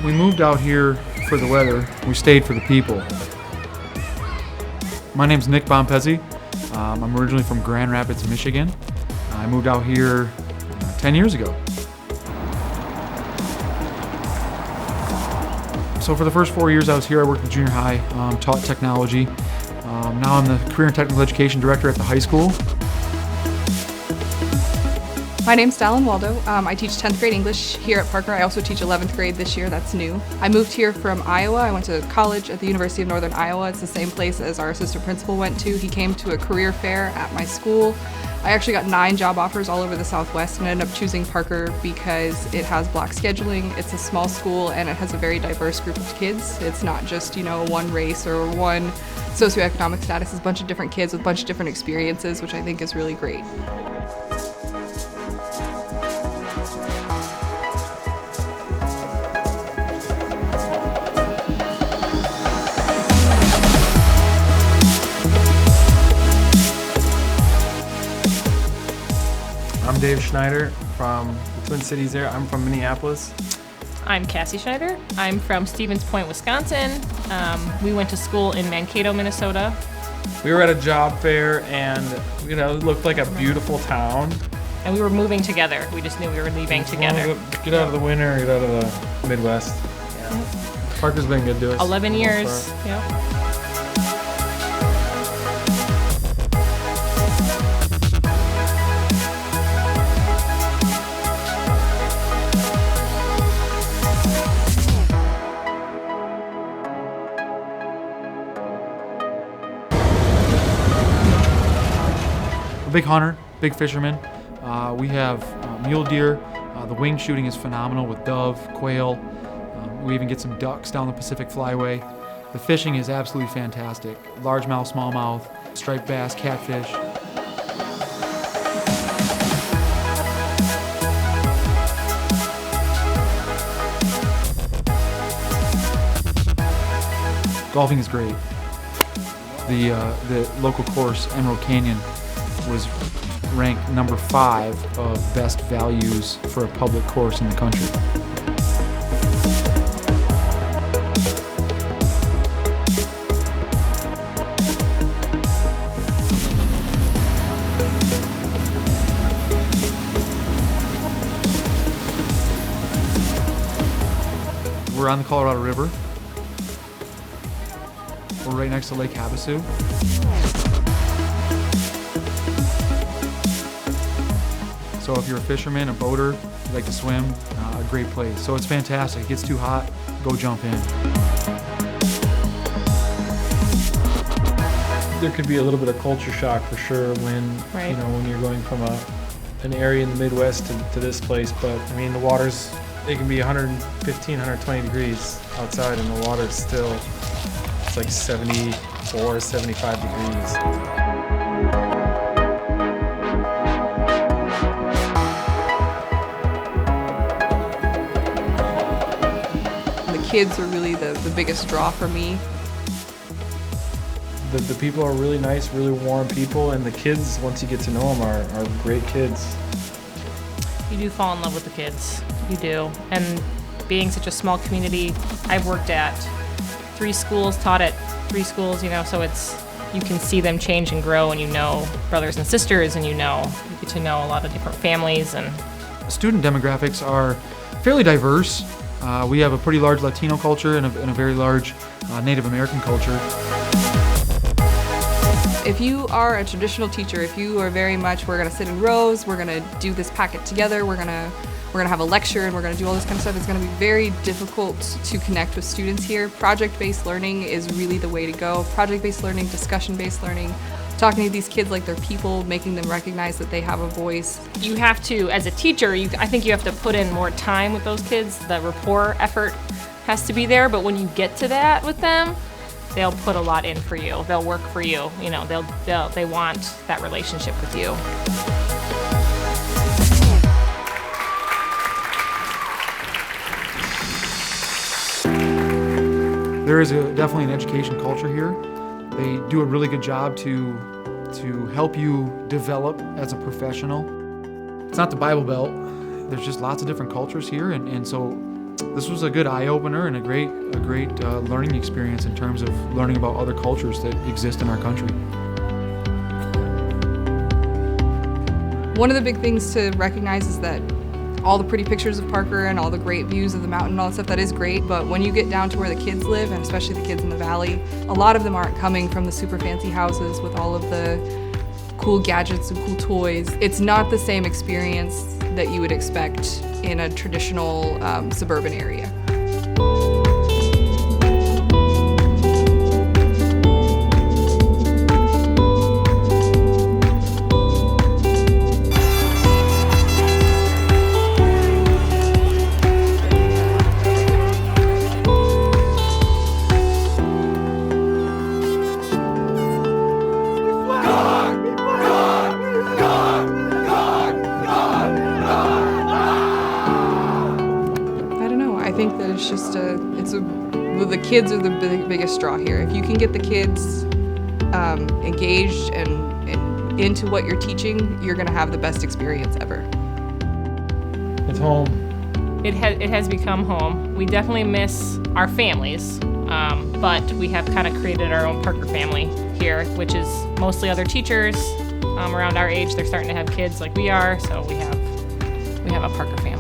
We moved out here for the weather. We stayed for the people. My name's Nick Bompezzi. I'm originally from Grand Rapids, Michigan. I moved out here 10 years ago. So for the first 4 years I was here, I worked at junior high, taught technology. Now I'm the Career and Technical Education Director at the high school. My name's Dallin Waldo. I teach 10th grade English here at Parker. I also teach 11th grade this year, that's new. I moved here from Iowa. I went to college at the University of Northern Iowa. It's the same place as our assistant principal went to. He came to a career fair at my school. I actually got 9 job offers all over the Southwest and ended up choosing Parker because it has block scheduling, it's a small school, and it has a very diverse group of kids. It's not just, one race or one socioeconomic status. It's a bunch of different kids with a bunch of different experiences, which I think is really great. I'm Dave Schneider from the Twin Cities there. I'm from Minneapolis. I'm Cassie Schneider. I'm from Stevens Point, Wisconsin. We went to school in Mankato, Minnesota. We were at a job fair and it looked like a beautiful town. And we were moving together. We just knew we were leaving together. Get out of the winter, get out of the Midwest. Yeah. Parker's been good to us. 11 years. Yep. Big hunter, big fisherman. We have mule deer. The wing shooting is phenomenal with dove, quail. We even get some ducks down the Pacific Flyway. The fishing is absolutely fantastic. Largemouth, smallmouth, striped bass, catfish. Golfing is great. The local course, Emerald Canyon, was ranked number 5 of best values for a public course in the country. We're on the Colorado River. We're right next to Lake Havasu. So if you're a fisherman, a boater, you like to swim, a great place. So it's fantastic. It gets too hot, go jump in. There could be a little bit of culture shock for sure when when you're going from an area in the Midwest to this place. But I mean, the water's, it can be 115, 120 degrees outside, and the water's still, it's like 74, 75 degrees. Kids are really the biggest draw for me. The people are really nice, really warm people, and the kids, once you get to know them, are great kids. You do fall in love with the kids. You do. And being such a small community, I've worked at 3 schools, taught at 3 schools, so you can see them change and grow, and brothers and sisters, and you get to know a lot of different families. And student demographics are fairly diverse. We have a pretty large Latino culture and a very large Native American culture. If you are a traditional teacher, if you are very much, we're going to sit in rows, we're going to do this packet together, we're going to have a lecture, and we're going to do all this kind of stuff, it's going to be very difficult to connect with students here. Project-based learning is really the way to go. Project-based learning, discussion-based learning, talking to these kids like they're people, making them recognize that they have a voice. You have to, as a teacher, I think you have to put in more time with those kids. The rapport effort has to be there, but when you get to that with them, they'll put a lot in for you. They'll work for you. They want that relationship with you. There is definitely an education culture here. They do a really good job to help you develop as a professional. It's not the Bible Belt. There's just lots of different cultures here, and so this was a good eye opener and a great learning experience in terms of learning about other cultures that exist in our country. One of the big things to recognize is that all the pretty pictures of Parker and all the great views of the mountain and all that stuff, that is great, but when you get down to where the kids live, and especially the kids in the valley, a lot of them aren't coming from the super fancy houses with all of the cool gadgets and cool toys. It's not the same experience that you would expect in a traditional suburban area. I think that it's just the kids are the biggest straw here. If you can get the kids engaged and into what you're teaching, you're gonna have the best experience ever. It's home. It has become home. We definitely miss our families, but we have kind of created our own Parker family here, which is mostly other teachers around our age. They're starting to have kids like we are, so we have a Parker family.